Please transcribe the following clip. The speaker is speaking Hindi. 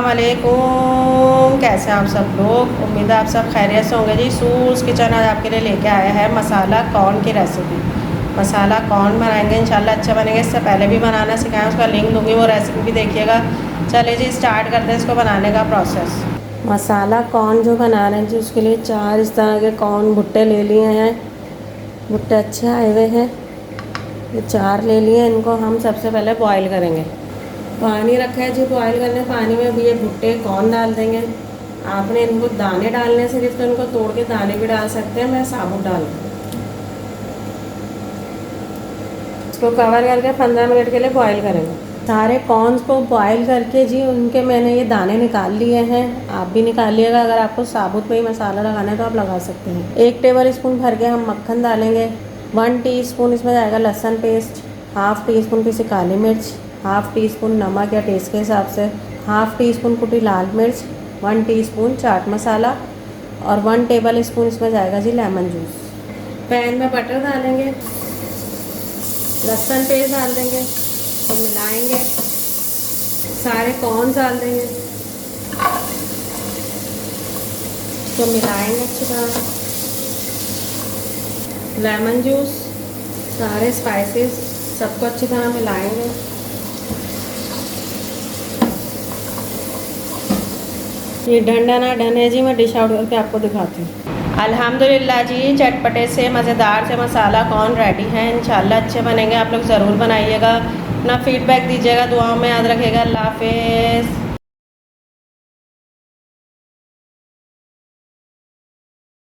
अस्सलामुअलैकुम। कैसे हैं आप सब लोग? उम्मीद है आप सब खैरियत से होंगे जी। सूस किचन आज आपके लिए लेके आया है मसाला कॉर्न की रेसिपी। मसाला कॉर्न बनाएंगे इंशाल्लाह, अच्छा बनेगा। इससे पहले भी बनाना सिखाया, उसका लिंक दूंगी, वो रेसिपी भी देखिएगा। चलिए जी स्टार्ट करते हैं इसको बनाने का प्रोसेस। मसाला कॉर्न जो बना रहे हैं जी, उसके लिए 4 इस तरह के कॉर्न भुट्टे ले लिए हैं। भुट्टे अच्छे आए हुए हैं, ये 4 ले लिए। इनको हम सबसे पहले बॉईल करेंगे। पानी रखा है जी बॉईल करने। पानी में भी ये भुट्टे कॉर्न डाल देंगे। आपने इनको दाने डालने सिर्फ, तो इनको तोड़ के दाने भी डाल सकते हैं, मैं साबुत डाल दूँ। इसको कवर करके 15 मिनट के लिए बॉईल करेंगे। सारे कॉर्न्स को बॉईल करके जी उनके मैंने ये दाने निकाल लिए हैं। आप भी निकालिएगा, अगर आपको साबुत में ही मसाला लगाना है तो आप लगा सकते हैं। 1 टेबल स्पून भर के हम मक्खन डालेंगे। 1 टीस्पून इसमें जाएगा लहसुन पेस्ट, ½ टीस्पून पीसी काली मिर्च, ½ टीस्पून नमक या टेस्ट के हिसाब से, ½ टीस्पून कुटी लाल मिर्च, 1 टीस्पून चाट मसाला और 1 टेबल स्पून इसमें जाएगा जी लेमन जूस। पैन में बटर डालेंगे, लहसुन पेस्ट डाल देंगे, तो मिलाएंगे। सारे कॉर्न डाल देंगे, तो मिलाएंगे अच्छी तरह। लेमन जूस, सारे स्पाइसेस सबको अच्छी तरह मिलाएंगे। ये डंडा ना डन है जी, मैं डिश आउट करके आपको दिखाती हूँ। अल्हम्दुलिल्लाह जी, चटपटे से मज़ेदार से मसाला कॉर्न रेडी है। इंशाल्लाह अच्छे बनेंगे, आप लोग ज़रूर बनाइएगा। अपना फीडबैक दीजिएगा, दुआओं में याद रखिएगा। अल्लाह हाफ़िज़।